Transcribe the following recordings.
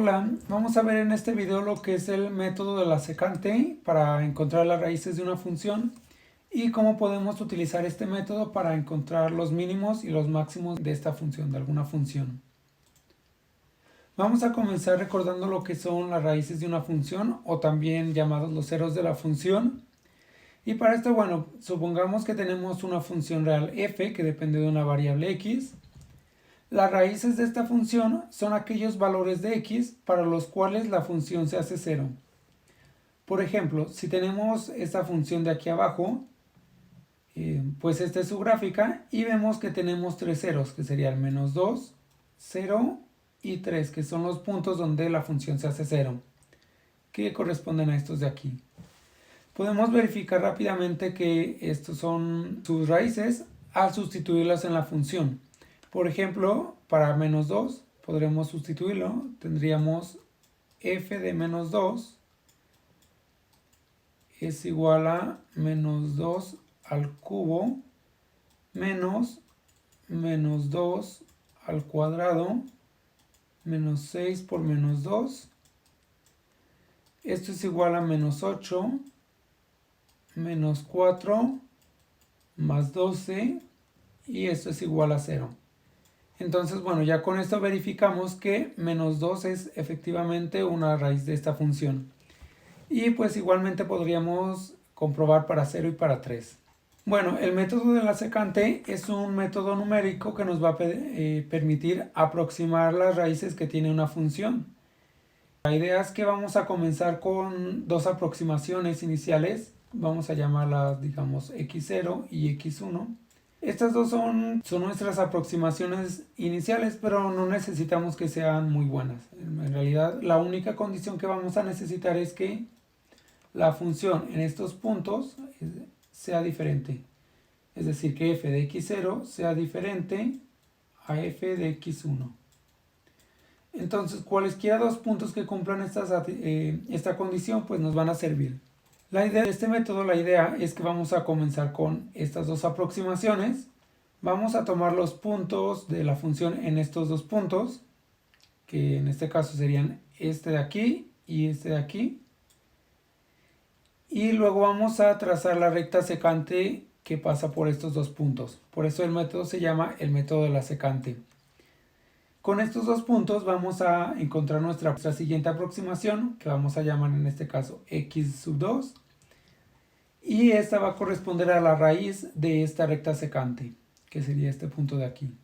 Hola, vamos a ver en este video lo que es el método de la secante para encontrar las raíces de una función y cómo podemos utilizar este método para encontrar los mínimos y los máximos de esta función, de alguna función. Vamos a comenzar recordando lo que son las raíces de una función o también llamados los ceros de la función. Y para esto, bueno, supongamos que tenemos una función real f que depende de una variable x. Las raíces de esta función son aquellos valores de x para los cuales la función se hace cero. Por ejemplo, si tenemos esta función de aquí abajo, pues esta es su gráfica y vemos que tenemos tres ceros, que serían menos 2, 0 y 3, que son los puntos donde la función se hace cero, que corresponden a estos de aquí. Podemos verificar rápidamente que estos son sus raíces al sustituirlas en la función. Por ejemplo, para menos 2 podremos sustituirlo, tendríamos f de menos 2 es igual a menos 2 al cubo menos menos 2 al cuadrado menos 6 por menos 2. Esto es igual a menos 8 menos 4 más 12 y esto es igual a 0. Entonces, bueno, ya con esto verificamos que menos 2 es efectivamente una raíz de esta función. Y pues igualmente podríamos comprobar para 0 y para 3. Bueno, el método de la secante es un método numérico que nos va a permitir aproximar las raíces que tiene una función. La idea es que vamos a comenzar con dos aproximaciones iniciales. Vamos a llamarlas, digamos, x0 y x1. Estas dos son nuestras aproximaciones iniciales, pero no necesitamos que sean muy buenas. En realidad, la única condición que vamos a necesitar es que la función en estos puntos sea diferente. Es decir, que f de x0 sea diferente a f de x1. Entonces, cualesquiera dos puntos que cumplan esta condición, pues nos van a servir. La idea de este método, la idea es que vamos a comenzar con estas dos aproximaciones. Vamos a tomar los puntos de la función en estos dos puntos, que en este caso serían este de aquí y este de aquí. Y luego vamos a trazar la recta secante que pasa por estos dos puntos. Por eso el método se llama el método de la secante. Con estos dos puntos vamos a encontrar nuestra siguiente aproximación, que vamos a llamar en este caso x sub 2. Y esta va a corresponder a la raíz de esta recta secante, que sería este punto de aquí.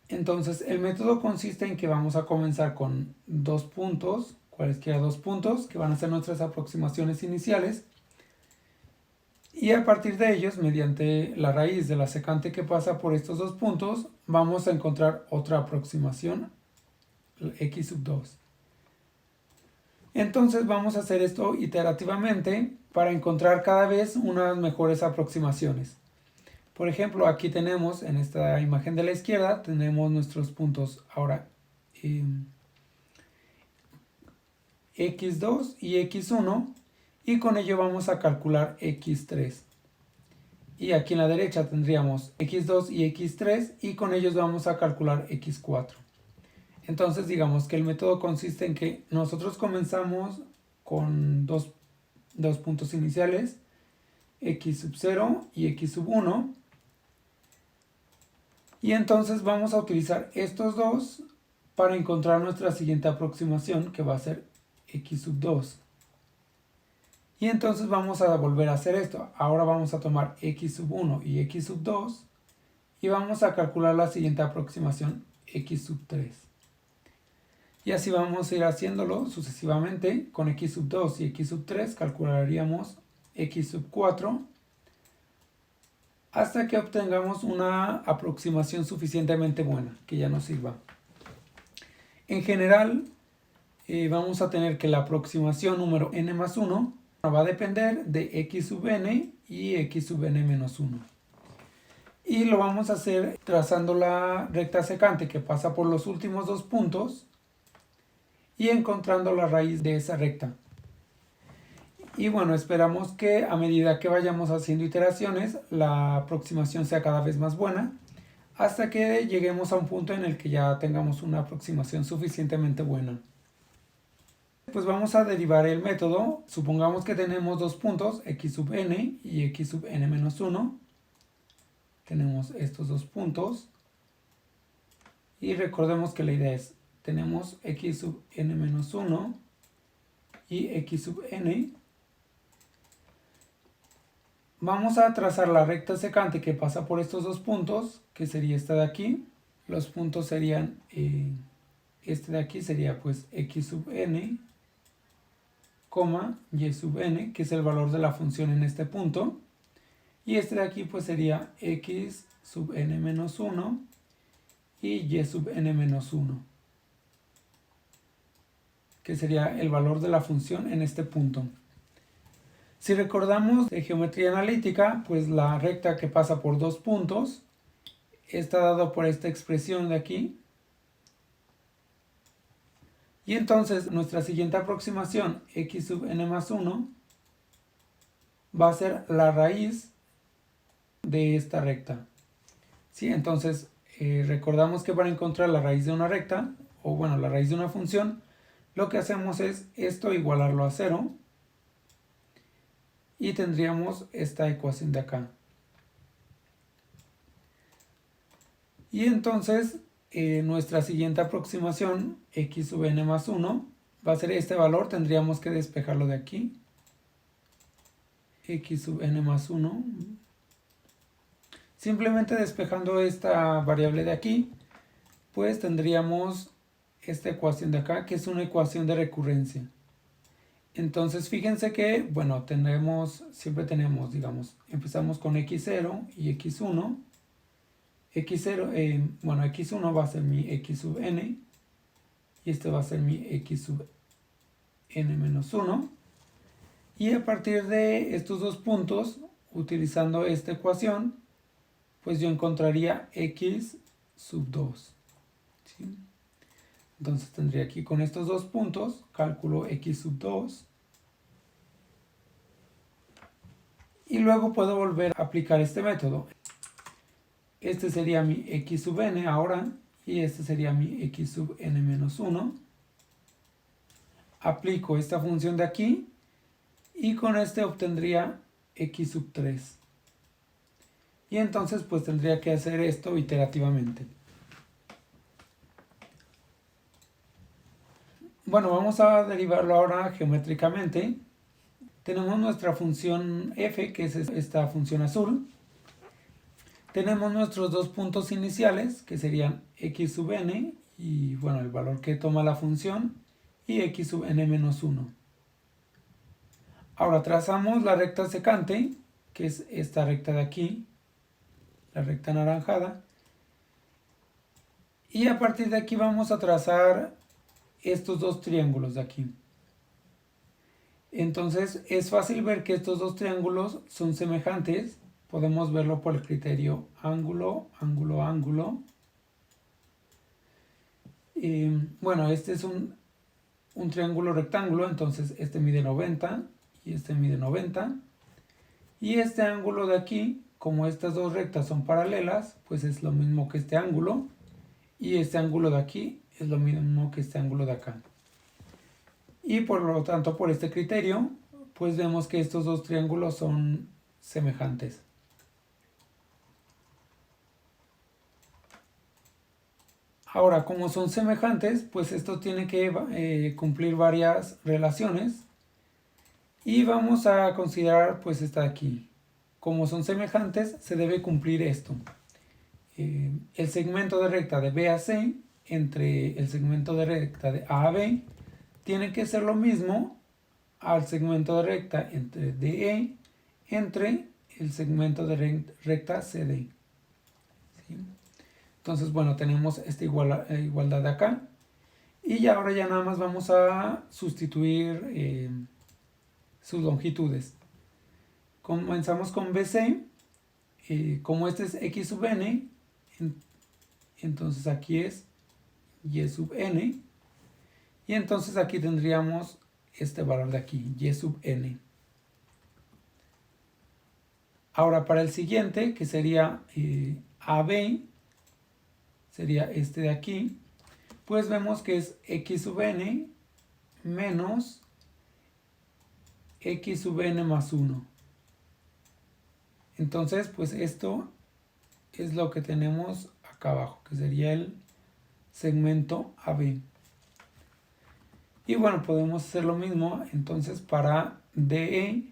Entonces el método consiste en que vamos a comenzar con dos puntos, cualesquiera dos puntos, que van a ser nuestras aproximaciones iniciales. Y a partir de ellos, mediante la raíz de la secante que pasa por estos dos puntos, vamos a encontrar otra aproximación, x sub 2. Entonces vamos a hacer esto iterativamente para encontrar cada vez unas mejores aproximaciones. Por ejemplo, aquí tenemos, en esta imagen de la izquierda, tenemos nuestros puntos ahora x2 y x1. Y con ello vamos a calcular x3. Y aquí en la derecha tendríamos x2 y x3 y con ellos vamos a calcular x4. Entonces digamos que el método consiste en que nosotros comenzamos con dos puntos iniciales, x sub 0 y x sub 1. Y entonces vamos a utilizar estos dos para encontrar nuestra siguiente aproximación, que va a ser x sub 2. Y entonces vamos a volver a hacer esto. Ahora vamos a tomar x sub 1 y x sub 2 y vamos a calcular la siguiente aproximación, x sub 3. Y así vamos a ir haciéndolo sucesivamente. Con x sub 2 y x sub 3 calcularíamos x sub 4 hasta que obtengamos una aproximación suficientemente buena, que ya nos sirva. En general, vamos a tener que la aproximación número n más 1 va a depender de x sub n y x sub n menos 1. Y lo vamos a hacer trazando la recta secante que pasa por los últimos dos puntos y encontrando la raíz de esa recta. Y bueno, esperamos que a medida que vayamos haciendo iteraciones, la aproximación sea cada vez más buena, hasta que lleguemos a un punto en el que ya tengamos una aproximación suficientemente buena. Pues vamos a derivar el método. Supongamos que tenemos dos puntos, x sub n y x sub n menos 1. Tenemos estos dos puntos. Y recordemos que la idea es, tenemos x sub n menos 1 y x sub n. Vamos a trazar la recta secante que pasa por estos dos puntos, que sería esta de aquí. Los puntos serían, este de aquí sería pues x sub n, y sub n, que es el valor de la función en este punto. Y este de aquí pues sería x sub n menos 1 y sub n menos 1, que sería el valor de la función en este punto. Si recordamos de geometría analítica, pues la recta que pasa por dos puntos está dado por esta expresión de aquí. Y entonces nuestra siguiente aproximación, x sub n más 1, va a ser la raíz de esta recta. ¿Sí? Entonces recordamos que para encontrar la raíz de una recta, o bueno, la raíz de una función, lo que hacemos es esto igualarlo a 0. Y tendríamos esta ecuación de acá. Y entonces nuestra siguiente aproximación, x sub n más 1, va a ser este valor. Tendríamos que despejarlo de aquí. X sub n más 1. Simplemente despejando esta variable de aquí, pues tendríamos esta ecuación de acá, que es una ecuación de recurrencia. Entonces fíjense que, bueno, siempre tenemos, digamos, empezamos con x0 y x1. x1 va a ser mi x sub n y este va a ser mi x sub n menos 1. Y a partir de estos dos puntos, utilizando esta ecuación, pues yo encontraría x sub 2. ¿Sí? Entonces tendría aquí con estos dos puntos, cálculo x sub 2. Y luego puedo volver a aplicar este método. Este sería mi x sub n ahora, y este sería mi x sub n menos 1. Aplico esta función de aquí, y con este obtendría x sub 3. Y entonces pues tendría que hacer esto iterativamente. Bueno, vamos a derivarlo ahora geométricamente. Tenemos nuestra función f, que es esta función azul. Tenemos nuestros dos puntos iniciales, que serían x sub n, y bueno, el valor que toma la función, y x sub n menos 1. Ahora trazamos la recta secante, que es esta recta de aquí, la recta anaranjada. Y a partir de aquí vamos a trazar estos dos triángulos de aquí. Entonces es fácil ver que estos dos triángulos son semejantes. Podemos verlo por el criterio ángulo, ángulo, ángulo. Bueno, este es un triángulo rectángulo, entonces este mide 90 y este mide 90. Y este ángulo de aquí, como estas dos rectas son paralelas, pues es lo mismo que este ángulo. Y este ángulo de aquí es lo mismo que este ángulo de acá. Y por lo tanto, por este criterio, pues vemos que estos dos triángulos son semejantes. Ahora, como son semejantes, pues esto tiene que cumplir varias relaciones. Y vamos a considerar pues esta de aquí. Como son semejantes, se debe cumplir esto. El segmento de recta de B a C entre el segmento de recta de A a B tiene que ser lo mismo al segmento de recta entre DE entre el segmento de recta CD. ¿Sí? Entonces, bueno, tenemos esta igualdad de acá. Y ahora ya nada más vamos a sustituir sus longitudes. Comenzamos con BC. Como este es x sub n, entonces aquí es y sub n. Y entonces aquí tendríamos este valor de aquí, y sub n. Ahora para el siguiente, que sería AB, sería este de aquí, pues vemos que es x sub n menos x sub n más 1. Entonces, pues esto es lo que tenemos acá abajo, que sería el segmento AB. Y bueno, podemos hacer lo mismo entonces para DE,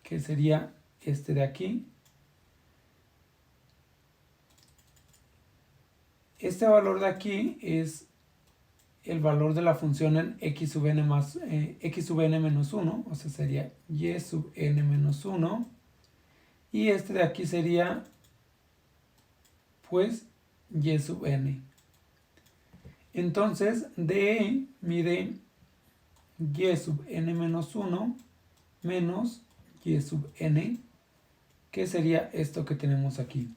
que sería este de aquí. Este valor de aquí es el valor de la función en x sub n más x sub n menos 1, o sea, sería y sub n menos 1. Y este de aquí sería, pues, y sub n. Entonces, DE mide y sub n menos 1 menos y sub n, que sería esto que tenemos aquí.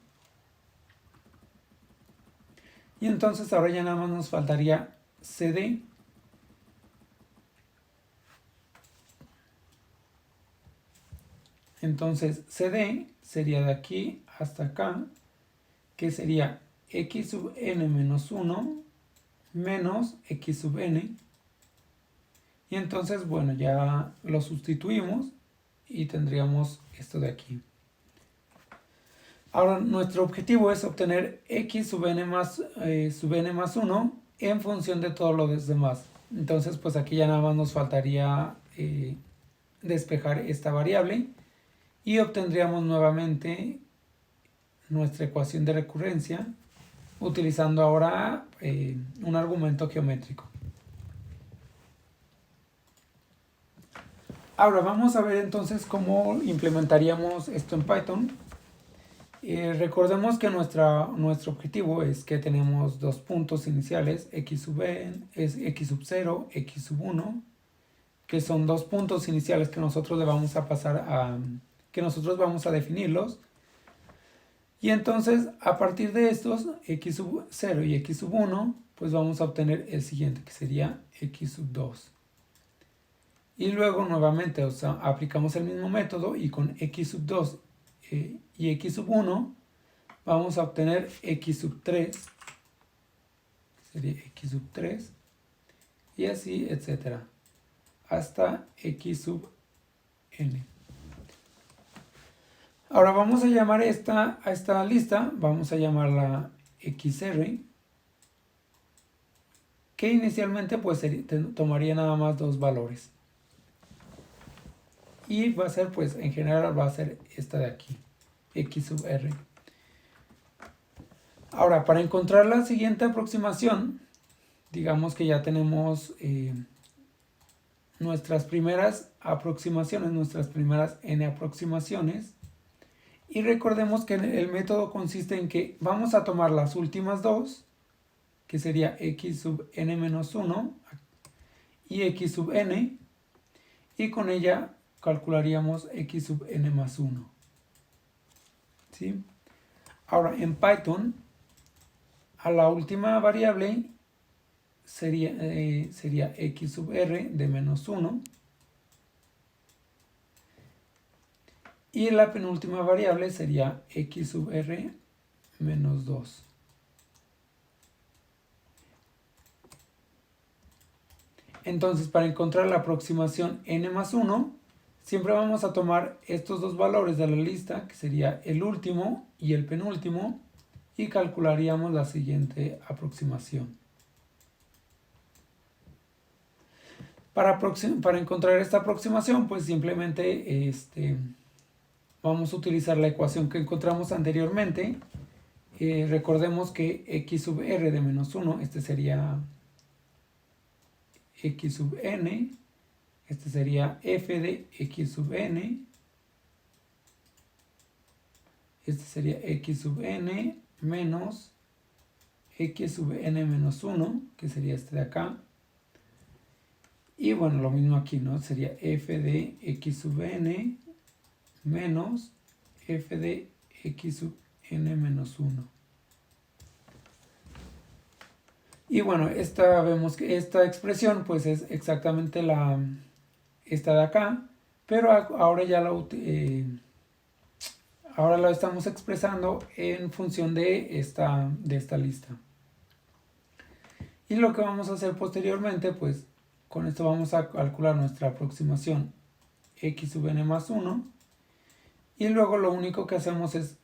Y entonces ahora ya nada más nos faltaría CD. Entonces CD sería de aquí hasta acá, que sería x sub n menos 1 menos x sub n. Y entonces, bueno, ya lo sustituimos y tendríamos esto de aquí. Ahora nuestro objetivo es obtener x sub n más 1 en función de todo lo demás. Entonces, pues aquí ya nada más nos faltaría despejar esta variable y obtendríamos nuevamente nuestra ecuación de recurrencia utilizando ahora un argumento geométrico. Ahora vamos a ver entonces cómo implementaríamos esto en Python. Recordemos que nuestro objetivo es que tenemos dos puntos iniciales, x sub n, es x sub 0, x sub 1, que son dos puntos iniciales que nosotros le vamos a pasar que nosotros vamos a definirlos. Y entonces, a partir de estos, x sub 0 y x sub 1, pues vamos a obtener el siguiente, que sería x sub 2. Y luego, nuevamente, aplicamos el mismo método y con x sub 2 y x sub 1 vamos a obtener x sub 3, sería x sub 3, y así, etcétera, hasta x sub n. Ahora vamos a llamar a esta lista, vamos a llamarla xr, que inicialmente pues tomaría nada más dos valores. Y va a ser, pues en general va a ser esta de aquí, x sub r. Ahora, para encontrar la siguiente aproximación, digamos que ya tenemos nuestras primeras aproximaciones, nuestras primeras n aproximaciones. Y recordemos que el método consiste en que vamos a tomar las últimas dos, que sería x sub n menos 1 y x sub n, y con ella calcularíamos x sub n más 1. ¿Sí? Ahora, en Python, a la última variable sería x sub r de menos 1. Y la penúltima variable sería x sub r menos 2. Entonces, para encontrar la aproximación n más 1, siempre vamos a tomar estos dos valores de la lista, que sería el último y el penúltimo, y calcularíamos la siguiente aproximación. Para encontrar esta aproximación, pues simplemente vamos a utilizar la ecuación que encontramos anteriormente. Recordemos que x sub r de menos 1, este sería x sub n, este sería f de x sub n, este sería x sub n menos x sub n menos 1, que sería este de acá. Y bueno, lo mismo aquí, ¿no? Sería f de x sub n menos f de x sub n menos 1. Y bueno, vemos que esta expresión pues es exactamente esta de acá, pero ahora ya ahora lo estamos expresando en función de esta lista. Y lo que vamos a hacer posteriormente, pues con esto vamos a calcular nuestra aproximación x sub n más 1. Y luego lo único que hacemos es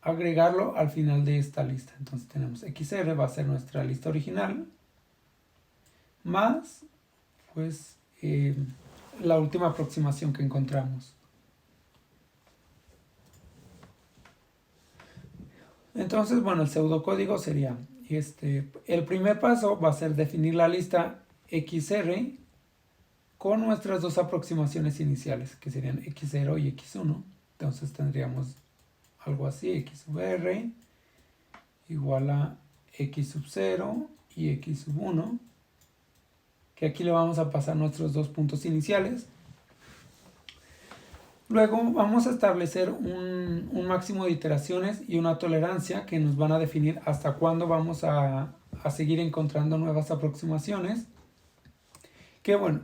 agregarlo al final de esta lista. Entonces tenemos xr, va a ser nuestra lista original, más pues la última aproximación que encontramos. Entonces, bueno, el pseudocódigo sería, el primer paso va a ser definir la lista xr con nuestras dos aproximaciones iniciales, que serían x0 y x1. Entonces tendríamos algo así, x sub r igual a x sub 0 y x sub 1, que aquí le vamos a pasar nuestros dos puntos iniciales. Luego vamos a establecer un máximo de iteraciones y una tolerancia que nos van a definir hasta cuándo vamos a seguir encontrando nuevas aproximaciones. Que bueno,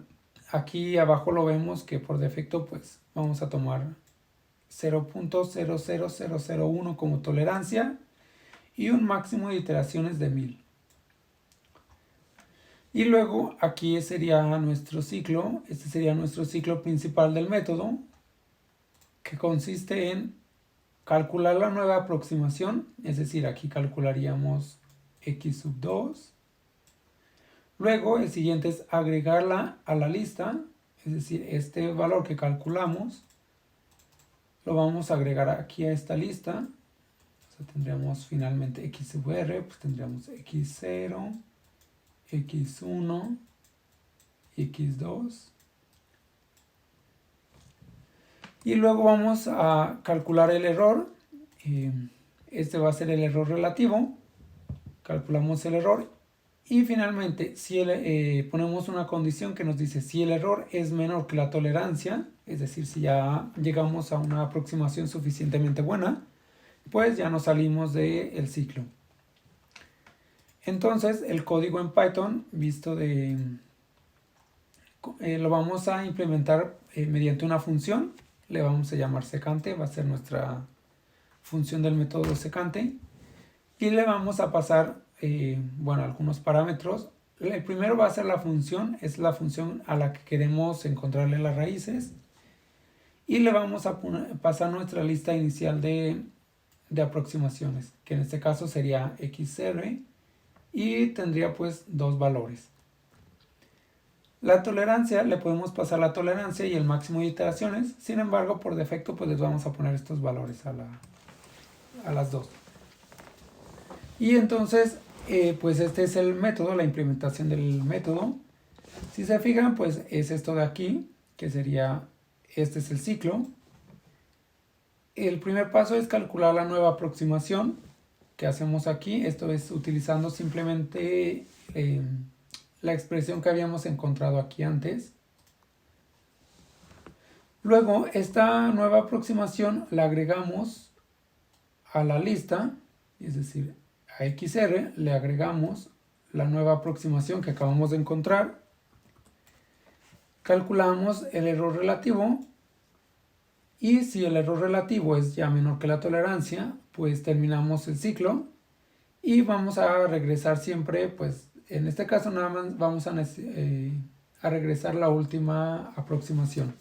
aquí abajo lo vemos que por defecto pues vamos a tomar 0.00001 como tolerancia y un máximo de iteraciones de 1000. Y luego aquí sería nuestro ciclo, este sería nuestro ciclo principal del método, que consiste en calcular la nueva aproximación, es decir, aquí calcularíamos x sub 2. Luego el siguiente es agregarla a la lista, es decir, este valor que calculamos lo vamos a agregar aquí a esta lista. O sea, tendríamos finalmente x sub r, pues tendríamos x0, x1 y x2. Y luego vamos a calcular el error. Este va a ser el error relativo. Calculamos el error. Y finalmente, si ponemos una condición que nos dice si el error es menor que la tolerancia, es decir, si ya llegamos a una aproximación suficientemente buena, pues ya nos salimos del ciclo. Entonces, el código en Python, lo vamos a implementar mediante una función. Le vamos a llamar secante, va a ser nuestra función del método secante. Y le vamos a pasar, algunos parámetros. El primero va a ser la función, es la función a la que queremos encontrarle las raíces. Y le vamos a pasar nuestra lista inicial de aproximaciones, que en este caso sería xr, y tendría pues dos valores. La tolerancia, le podemos pasar la tolerancia y el máximo de iteraciones, sin embargo por defecto pues les vamos a poner estos valores a las dos. Y entonces pues este es el método, la implementación del método. Si se fijan pues es esto de aquí, que sería, este es el ciclo. El primer paso es calcular la nueva aproximación que hacemos aquí. Esto es utilizando simplemente la expresión que habíamos encontrado aquí antes. Luego, esta nueva aproximación la agregamos a la lista, es decir, a xr le agregamos la nueva aproximación que acabamos de encontrar. Calculamos el error relativo y si el error relativo es ya menor que la tolerancia, pues terminamos el ciclo y vamos a regresar siempre, pues en este caso nada más vamos a regresar la última aproximación.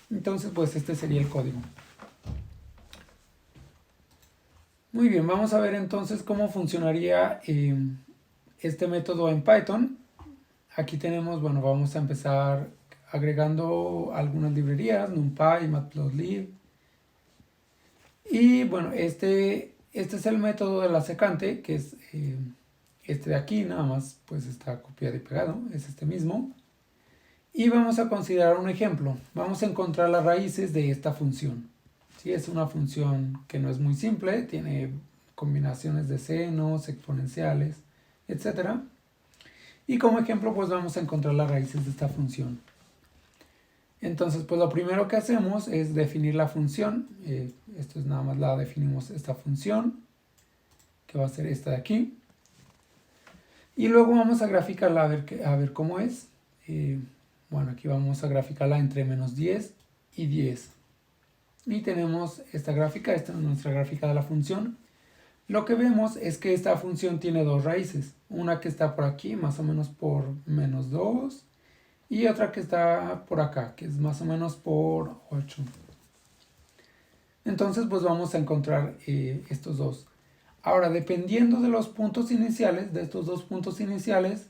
Entonces pues este sería el código. Muy bien, vamos a ver entonces cómo funcionaría este método en Python. Aquí tenemos, vamos a empezar agregando algunas librerías, NumPy, Matplotlib. Y bueno, este es el método de la secante, que es este de aquí, nada más pues está copiado y pegado, es este mismo. Y vamos a considerar un ejemplo. Vamos a encontrar las raíces de esta función. ¿Sí? Es una función que no es muy simple, tiene combinaciones de senos, exponenciales, etc. Y como ejemplo pues vamos a encontrar las raíces de esta función. Entonces pues lo primero que hacemos es definir la función. Esto es nada más la definimos esta función, que va a ser esta de aquí. Y luego vamos a graficarla a ver cómo es. Aquí vamos a graficarla entre -10 y 10. y tenemos esta gráfica. Esta es nuestra gráfica de la función. Lo que vemos es que esta función tiene dos raíces, una que está por aquí, más o menos por menos 2, y otra que está por acá, que es más o menos por 8. Entonces pues vamos a encontrar estos dos. Ahora, dependiendo de los puntos iniciales, de estos dos puntos iniciales,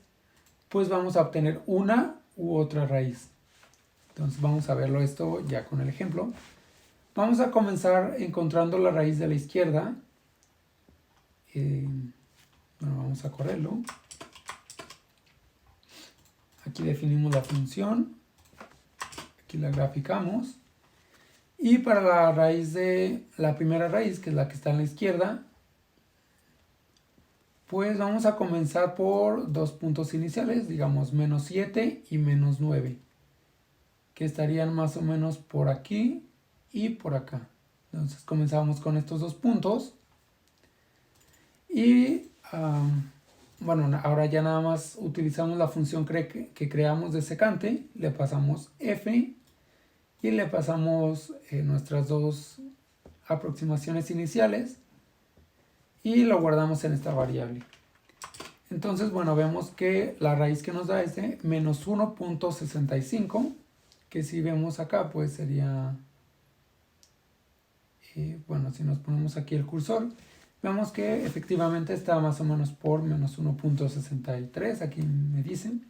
pues vamos a obtener una u otra raíz. Entonces vamos a verlo esto ya con el ejemplo. Vamos a comenzar encontrando la raíz de la izquierda. Bueno, vamos a correrlo. Aquí definimos la función. Aquí la graficamos. Y para la raíz de la primera raíz, que es la que está en la izquierda, pues vamos a comenzar por dos puntos iniciales, digamos menos 7 y menos 9, que estarían más o menos por aquí y por acá. Entonces comenzamos con estos dos puntos. Y bueno, ahora ya nada más utilizamos la función que creamos de secante, le pasamos f y le pasamos nuestras dos aproximaciones iniciales y lo guardamos en esta variable. Entonces, bueno, vemos que la raíz que nos da es de menos 1.65, que si vemos acá, pues sería, bueno, si nos ponemos aquí el cursor, vemos que efectivamente está más o menos por menos 1.63, aquí me dicen.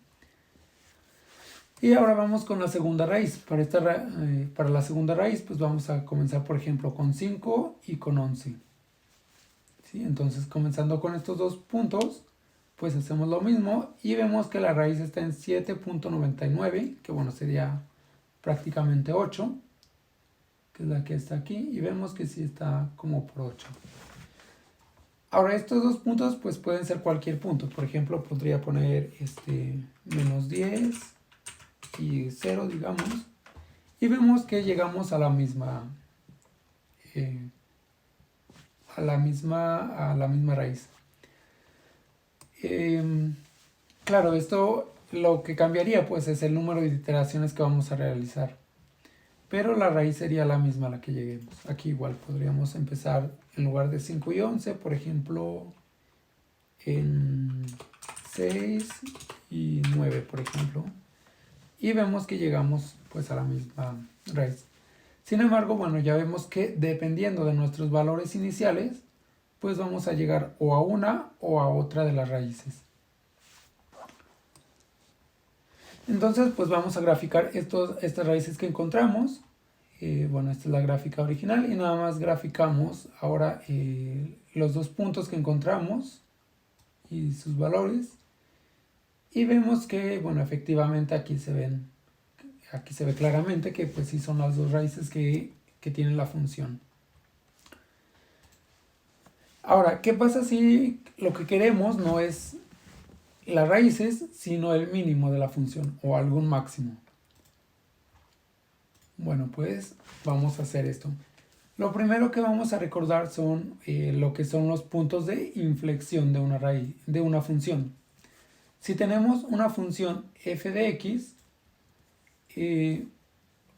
Y ahora vamos con la segunda raíz. Para la segunda raíz, pues vamos a comenzar, por ejemplo, con 5 y con 11. ¿Sí? Entonces, comenzando con estos dos puntos, pues hacemos lo mismo y vemos que la raíz está en 7.99, que bueno, sería prácticamente 8, que es la que está aquí, y vemos que sí está como por 8. Ahora, estos dos puntos pues pueden ser cualquier punto. Por ejemplo, podría poner menos 10 y 0, digamos, y vemos que llegamos a la misma raíz. Claro, esto lo que cambiaría pues es el número de iteraciones que vamos a realizar, pero la raíz sería la misma a la que lleguemos. Aquí igual podríamos empezar en lugar de 5 y 11, por ejemplo, en 6 y 9, por ejemplo, y vemos que llegamos pues a la misma raíz. Sin embargo, bueno, ya vemos que dependiendo de nuestros valores iniciales, pues vamos a llegar o a una o a otra de las raíces. Entonces, pues vamos a graficar estas raíces que encontramos. Bueno, esta es la gráfica original y nada más graficamos ahora los dos puntos que encontramos y sus valores. Y vemos que, bueno, efectivamente aquí se ve claramente que pues sí son las dos raíces que tiene la función. Ahora, ¿qué pasa si lo que queremos no es las raíces, sino el mínimo de la función o algún máximo? Bueno, pues vamos a hacer esto. Lo primero que vamos a recordar son lo que son los puntos de inflexión de una raíz, de una función. Si tenemos una función f de x,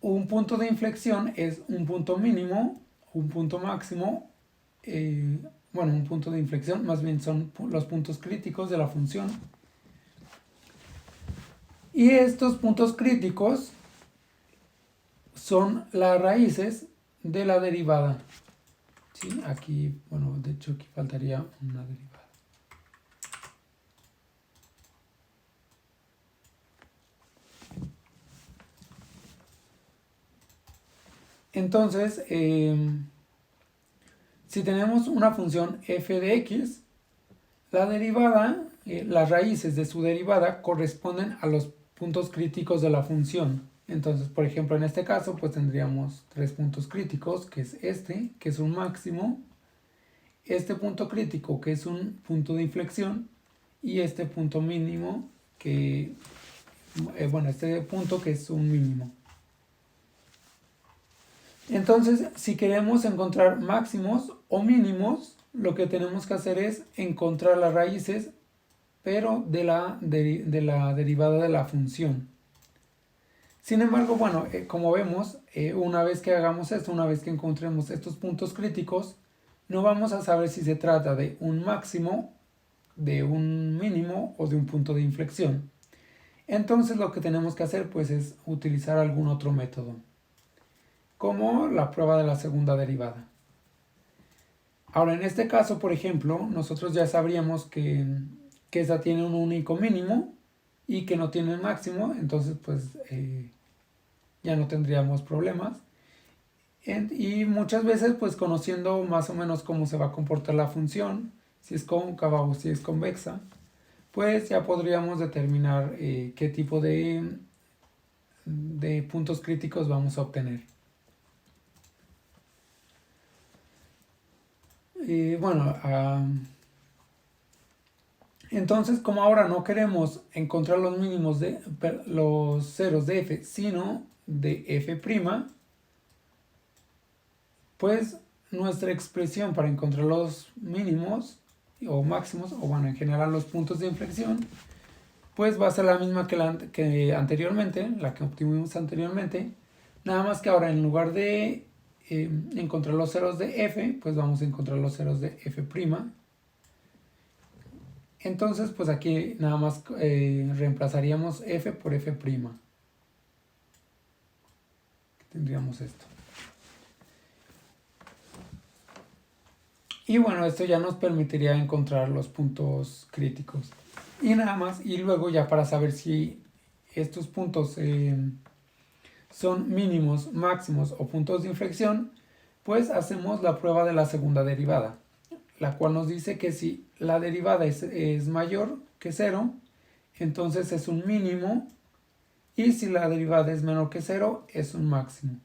un punto de inflexión es un punto mínimo, un punto máximo, bueno, un punto de inflexión, más bien son los puntos críticos de la función. Y estos puntos críticos son las raíces de la derivada. ¿Sí? Aquí, bueno, de hecho aquí faltaría una derivada. Entonces, si tenemos una función f de x, la derivada, las raíces de su derivada corresponden a los puntos críticos de la función. Entonces, por ejemplo, en este caso, pues tendríamos tres puntos críticos, que es este, que es un máximo, este punto crítico, que es un punto de inflexión, y este punto mínimo, que, bueno, este punto que es un mínimo. Entonces, si queremos encontrar máximos o mínimos, lo que tenemos que hacer es encontrar las raíces, pero de la derivada de la función. Sin embargo, bueno, como vemos, una vez que hagamos esto, una vez que encontremos estos puntos críticos, no vamos a saber si se trata de un máximo, de un mínimo o de un punto de inflexión. Entonces lo que tenemos que hacer pues es utilizar algún otro método, como la prueba de la segunda derivada. Ahora en este caso, por ejemplo, nosotros ya sabríamos que esa tiene un único mínimo y que no tiene máximo, entonces pues ya no tendríamos problemas. Y muchas veces pues conociendo más o menos cómo se va a comportar la función, si es cóncava o si es convexa, pues ya podríamos determinar qué tipo de puntos críticos vamos a obtener. Bueno, entonces como ahora no queremos encontrar los mínimos de los ceros de f, sino de f', pues nuestra expresión para encontrar los mínimos o máximos, o bueno, en general los puntos de inflexión, pues va a ser la misma que anteriormente, la que obtuvimos anteriormente, nada más que ahora en lugar de encontrar los ceros de f, pues vamos a encontrar los ceros de f'. Entonces, pues aquí nada más reemplazaríamos f por f'. Tendríamos esto. Y bueno, esto ya nos permitiría encontrar los puntos críticos. Y nada más, y luego ya para saber si estos puntos son mínimos, máximos o puntos de inflexión, pues hacemos la prueba de la segunda derivada, la cual nos dice que si la derivada es mayor que 0, entonces es un mínimo, y si la derivada es menor que 0, es un máximo.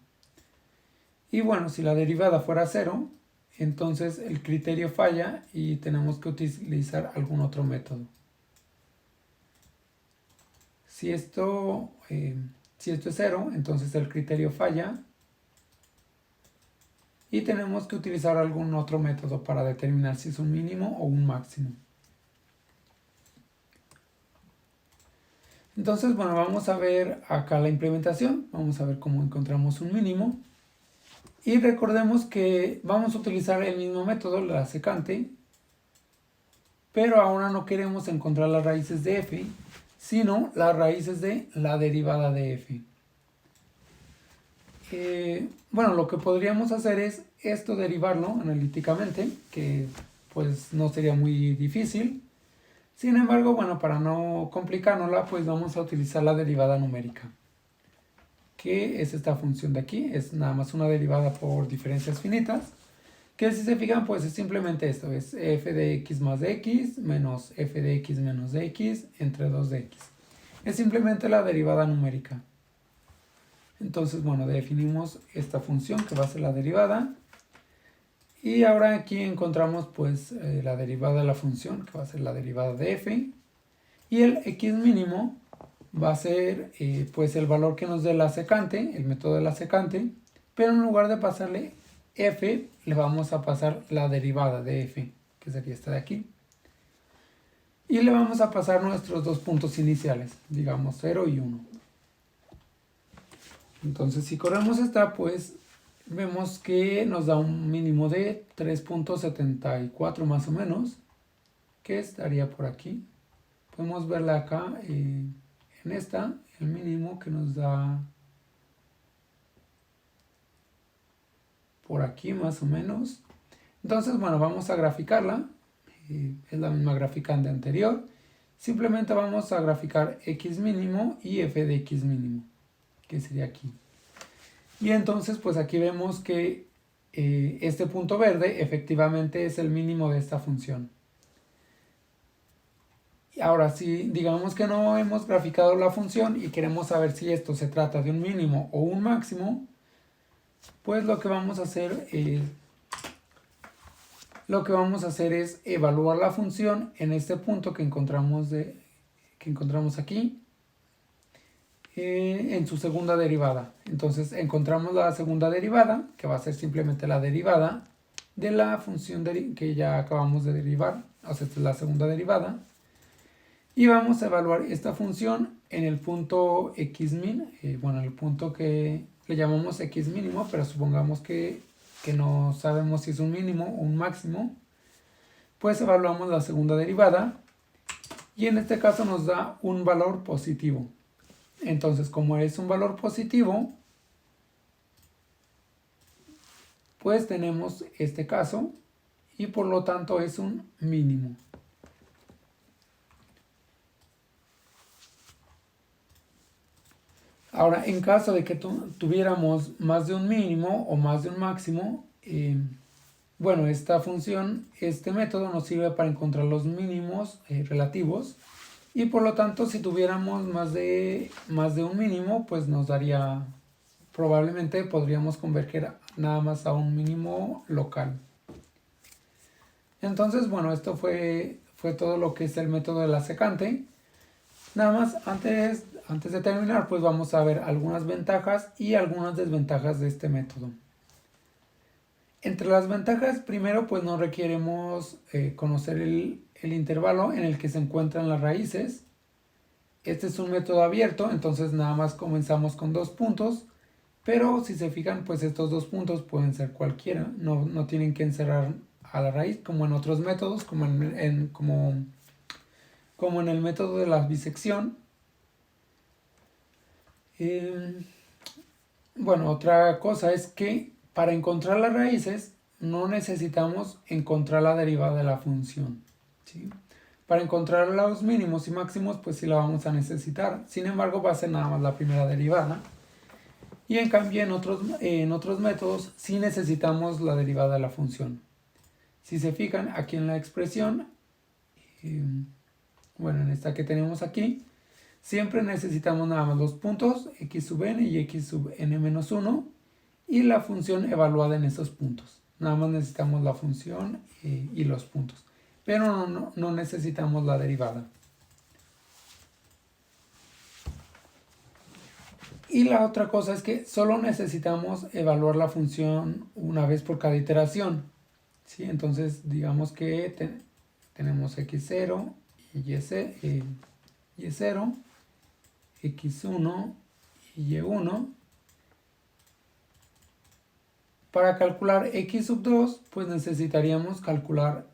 Y bueno, si la derivada fuera 0, entonces el criterio falla y tenemos que utilizar algún otro método. Si esto es 0, entonces el criterio falla y tenemos que utilizar algún otro método para determinar si es un mínimo o un máximo. Entonces, bueno, vamos a ver acá la implementación. Vamos a ver cómo encontramos un mínimo. Y recordemos que vamos a utilizar el mismo método, la secante, pero ahora no queremos encontrar las raíces de f, sino las raíces de la derivada de f. Bueno, lo que podríamos hacer es esto derivarlo analíticamente, que pues no sería muy difícil. Sin embargo, bueno, para no complicárnosla, pues vamos a utilizar la derivada numérica, que es esta función de aquí, es nada más una derivada por diferencias finitas, que si se fijan, pues es simplemente esto, es f de x más de x menos f de x menos de x entre 2 de x. Es simplemente la derivada numérica. Entonces, bueno, definimos esta función que va a ser la derivada. Y ahora aquí encontramos pues la derivada de la función, que va a ser la derivada de f. Y el x mínimo va a ser pues el valor que nos dé la secante, el método de la secante. Pero en lugar de pasarle f, le vamos a pasar la derivada de f, que sería esta de aquí. Y le vamos a pasar nuestros dos puntos iniciales, digamos 0 y 1. Entonces si corremos esta, pues vemos que nos da un mínimo de 3.74 más o menos, que estaría por aquí. Podemos verla acá en esta, el mínimo que nos da por aquí más o menos. Entonces, bueno, vamos a graficarla. Es la misma gráfica de anterior. Simplemente vamos a graficar x mínimo y f de x mínimo, que sería aquí. Y entonces pues aquí vemos que este punto verde efectivamente es el mínimo de esta función. Y ahora si digamos que no hemos graficado la función y queremos saber si esto se trata de un mínimo o un máximo, pues lo que vamos a hacer es evaluar la función en este punto que encontramos aquí, en su segunda derivada. Entonces encontramos la segunda derivada, que va a ser simplemente la derivada de la función que ya acabamos de derivar, o sea, esta es la segunda derivada. Y vamos a evaluar esta función en el punto xmin, bueno, el punto que le llamamos x mínimo, pero supongamos que no sabemos si es un mínimo o un máximo, pues evaluamos la segunda derivada y en este caso nos da un valor positivo. Entonces, como es un valor positivo, pues tenemos este caso y por lo tanto es un mínimo. Ahora, en caso de que tuviéramos más de un mínimo o más de un máximo, bueno, esta función, este método nos sirve para encontrar los mínimos relativos y por lo tanto si tuviéramos más de un mínimo, pues nos daría, probablemente podríamos converger nada más a un mínimo local. Entonces, bueno, esto fue todo lo que es el método de la secante. Nada más, antes de terminar, pues vamos a ver algunas ventajas y algunas desventajas de este método. Entre las ventajas, primero, pues no requeremos conocer el intervalo en el que se encuentran las raíces. Este es un método abierto, entonces nada más comenzamos con 2 puntos, pero si se fijan, pues estos 2 puntos pueden ser cualquiera, no tienen que encerrar a la raíz, como en otros métodos, como en el método de la bisección. Bueno, otra cosa es que para encontrar las raíces no necesitamos encontrar la derivada de la función, ¿sí? Para encontrar los mínimos y máximos, pues sí la vamos a necesitar. Sin embargo, va a ser nada más la primera derivada. Y en cambio, en otros métodos sí necesitamos la derivada de la función. Si se fijan, aquí en la expresión, bueno, en esta que tenemos aquí, siempre necesitamos nada más los puntos x sub n y x sub n menos 1 y la función evaluada en esos puntos. Nada más necesitamos la función y los puntos, pero no necesitamos la derivada. Y la otra cosa es que solo necesitamos evaluar la función una vez por cada iteración, ¿sí? Entonces, digamos que tenemos x0 y y0, x1 y y1. Para calcular x sub 2, pues necesitaríamos calcular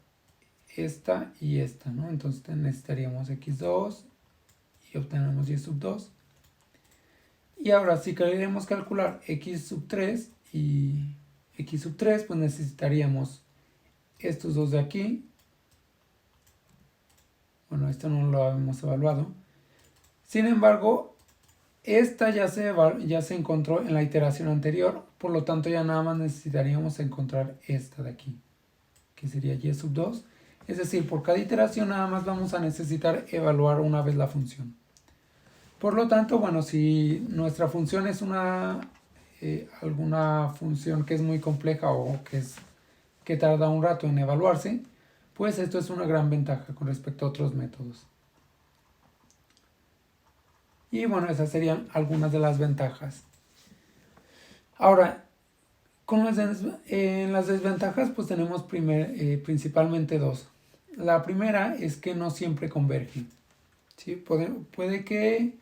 esta y esta, ¿no? Entonces necesitaríamos x2 y obtenemos y sub 2. Y ahora, si queremos calcular x sub 3 y x sub 3, pues necesitaríamos estos dos de aquí. Bueno, esto no lo hemos evaluado. Sin embargo, esta ya se encontró en la iteración anterior, por lo tanto ya nada más necesitaríamos encontrar esta de aquí, que sería y sub 2. Es decir, por cada iteración nada más vamos a necesitar evaluar una vez la función. Por lo tanto, bueno, si nuestra función es alguna función que es muy compleja o que tarda un rato en evaluarse, pues esto es una gran ventaja con respecto a otros métodos. Y bueno, esas serían algunas de las ventajas. Ahora, en las desventajas pues tenemos principalmente dos. La primera es que no siempre convergen, ¿sí? Puede que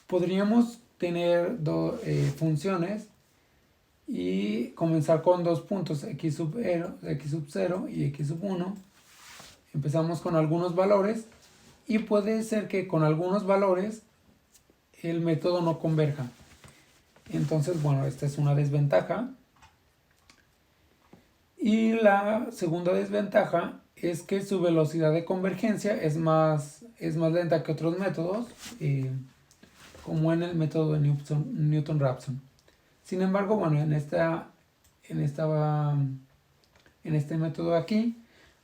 podríamos tener funciones y comenzar con 2 puntos, x sub 0 y x sub 1. Empezamos con algunos valores y puede ser que con algunos valores el método no converja. Entonces, bueno, esta es una desventaja. Y la segunda desventaja es que su velocidad de convergencia es más lenta que otros métodos, como en el método de Newton-Raphson. Sin embargo, bueno, en este método aquí,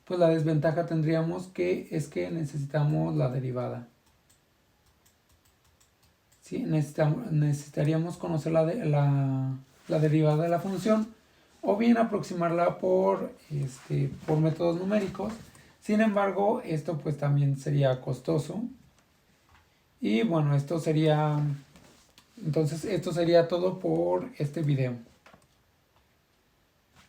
pues la desventaja tendríamos que necesitamos la derivada. ¿Sí? Necesitaríamos conocer la derivada de la función o bien aproximarla por métodos numéricos. Sin embargo, esto pues también sería costoso. Y bueno, esto sería todo por este video.